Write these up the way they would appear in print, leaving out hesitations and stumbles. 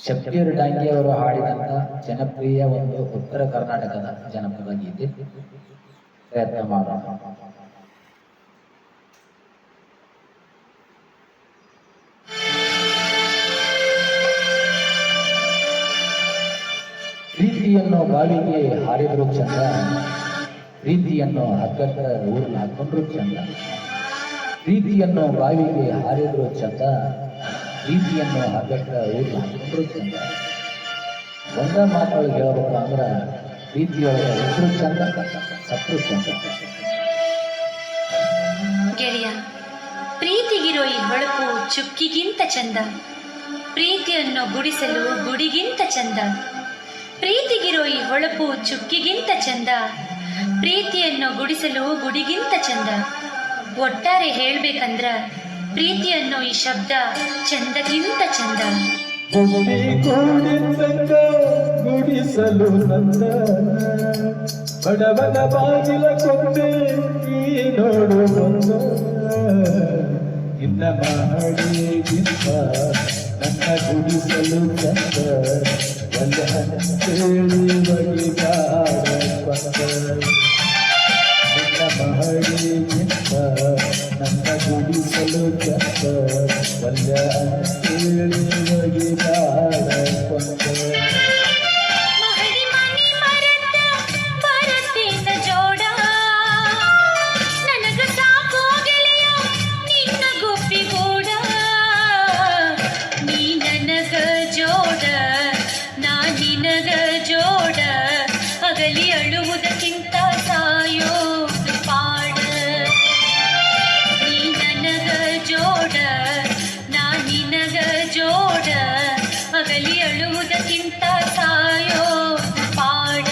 ಶಬೀರ್ ಡಾಂಗಿ ಅವರು ಹಾಡಿದಂತ ಜನಪ್ರಿಯ ಒಂದು ಉತ್ತರ ಕರ್ನಾಟಕದ ಜನಪದ ಗೀತೆ ಪ್ರಯತ್ನ ಮಾಡೋಣ. ಪ್ರೀತಿಯನ್ನು ಬಾವಿಗೆ ಹಾರಿದ್ರು ಚಂದ, ಪ್ರೀತಿಯನ್ನು ಹಗ್ಗದ ಊರಿನ ಹಾಕೊಂಡ್ರು ಚಂದ. ಪ್ರೀತಿಯನ್ನು ಬಾವಿಗೆ ಹಾರಿದ್ರು ಚಂದ, ಪ್ರೀತಿಯನ್ನು ಹಗ್ಗದ ಊರಿನ ಹಾಕೊಂಡ್ರು ಚಂದ. ಒಂದ ಮಾತೊಳಗೆ ಹೇಳ್ಬೇಕು ಅಂದ್ರೆ ಪ್ರೀತಿಯೊಳಗೆ ಇದ್ರು ಚಂದ, ಸತ್ರು ಚಂದ. ಗೆಳೆಯ, ಪ್ರೀತಿಗಿರೋ ಈ ಹೊಳಪು ಚುಕ್ಕಿಗಿಂತ ಚಂದ, ಪ್ರೀತಿಯನ್ನು ಗುಡಿಸಲು ಗುಡಿಗಿಂತ ಚಂದ. ಪ್ರೀತಿಗಿರೋ ಈ ಹೊಳಪು ಚುಕ್ಕಿಗಿಂತ ಚಂದ, ಪ್ರೀತಿಯನ್ನು ಗುಡಿಸಲು ಗುಡಿಗಿಂತ ಚಂದ. ಒಟ್ಟಾರೆ ಹೇಳ್ಬೇಕಂದ್ರ ಪ್ರೀತಿಯನ್ನು ಈ ಶಬ್ದ ಚಂದಗಿಂತ ಚಂದ. ಗುಡಿಸಲು ನಂದ ಬಡವನ ಬಾಗಿಲ ಕೊಂಡೆ ಈ ನೋಡು ಬಂದ ಇನ್ನ ಮಾಡಿಗಿಂತ ನನ್ನ ಗುಡಿಸಲು ಚಂದ ಒಂದ ಹೇಳಿ ಬಗಿದಾಡ ಬಂದ ನಿನ್ನ ಮಾಡಿಗಿಂತ ನನ್ನ ಗುಡಿಸಲು ಚಂದ ಒಂದ ಹೇಳಿ ಬಗಿದಾಡ ಬಂದ. ಅಳುವುದಕ್ಕಿಂತ ಸಾಯೋದು ಪಾಡ. ನೀ ನನಗ ಜೋಡ, ನಾ ನಿನಗ ಜೋಡ, ಅಗಲಿ ಅಳುವುದಕ್ಕಿಂತ ಸಾಯೋದು ಪಾಡ.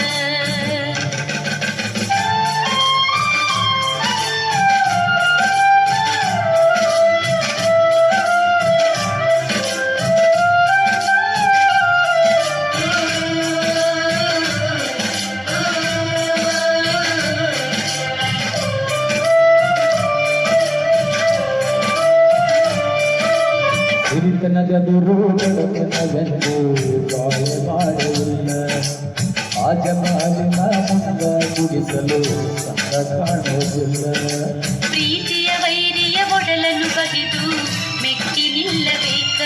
ಹಿರಿತನದೆದುರು ಬಡತನವೆಂದು ಬಾಳೆ ಮಾಡಿಲ್ಲ, ಆ ಜಮಾಲಿನ ಮುಂದ ಗುಡಿಸಲು ಚಂದ ಕಾಣೋದಿಲ್ಲ. ಪ್ರೀತಿಯ ವೈರಿಯ ಒಡಲನ್ನು ಬಗೆದು ಮೆಟ್ಟಿ ನಿಲ್ಲಬೇಕ,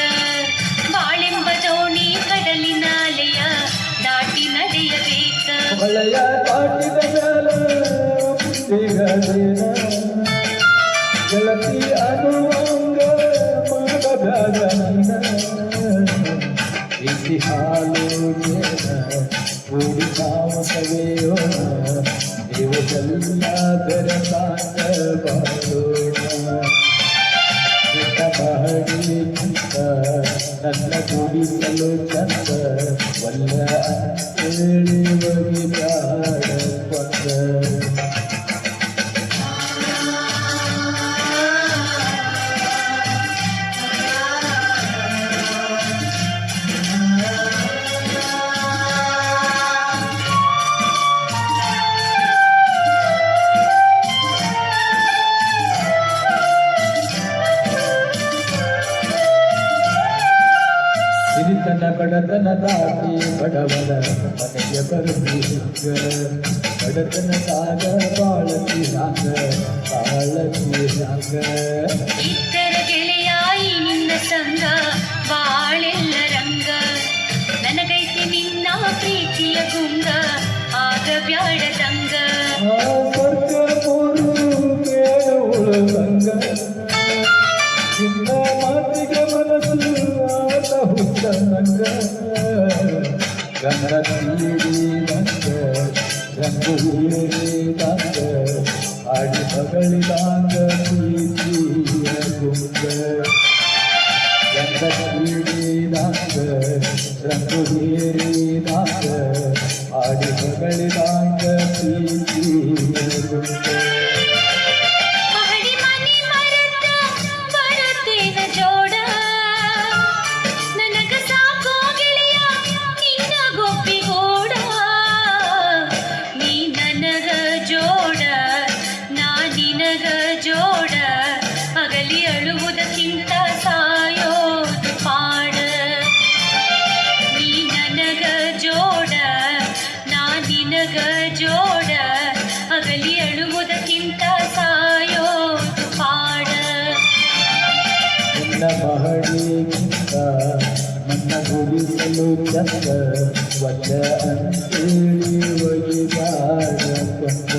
ಬಾಳೆಂಬ ದೋಣಿ ಕಡಲಿನ ಅಲೆಯ ದಾಟಿ ನಡೆಯಬೇಕ. ಹೊಳೆಯ ದಾಟಿದ ಮೇಲೆ ಗೆಳತಿ ಅನ್ನುವಂಗ ಪ್ರೀತಿ ಹಾಲು ಕೂಡಿ ನಾವು ಸವೆಯೋಣ, ದೇವರೆಲ್ಲ ಬೆರತಾಂಗ ಬಾಳೋಣ. ಮಹಡಿಗಿಂತ ನನ್ನ ಗುಡಿಸಲು ಚಂದ ಒಲ್ಲ ಹೇಳಿ ಬಗಿದಾಡ ಬಂದ. ಹಿರಿತನ ಬಡತನ ದಾಟಿ ಬಡವನ ಮನೆಗೆ ಬರ್ತಿ ಹಂಗ, ಬಡತನ ಸಾಗ ಬಾಳತಿ ಹಂಗ ಬಾಳತಿ ಹಂಗ. ಇತರ ಗೆಳೆಯಾಯಿ ನಿನ್ನ ಸಂಗ ಬಾಳೆಲ್ಲ ರಂಗ, ನನಗೈತಿ ನಿನ್ನ ಪ್ರೀತಿಯ ಗುಂಗ ಆಗ ಬ್ಯಾಡದಂಗ. ಸ್ವರ್ಗ ಮೂರು ಕೇಳುವ ಸಂಗ ನಿನ್ನ ಮಾತಿಗೆ ಮನಸ್ಸು ಆತ ಹುಟ್ಟ ನಂಗ. ಗಂಗ ತೀರಿದಂಗ ರಂಗು ಹೀರಿದಂಗ ಆಡಿ ಮಗಳಿದಂಗ ಪ್ರೀತಿಯ ಗುಂಗ. ಗಂಗ ತೀರಿದಂಗ ರಂಗು ಹೀರಿದಂಗ ಆಡಿ ಮಗಳಿದಂಗ ಪ್ರೀತಿಯ ಗುಂಗ. ಅಗಲಿ ಅಳುವುದಕ್ಕಿಂತ ಸಾಯೋದು ಪಾಡ. ನಿನ್ನ ಮಹಡಿಗಿಂತ ನನ್ನ ಗುಡಿಸಲು ಚಂದ ವಜ್ರ ಅಂತೇಳಿ ಒಯ್ದಾಡ ಕೊಂದ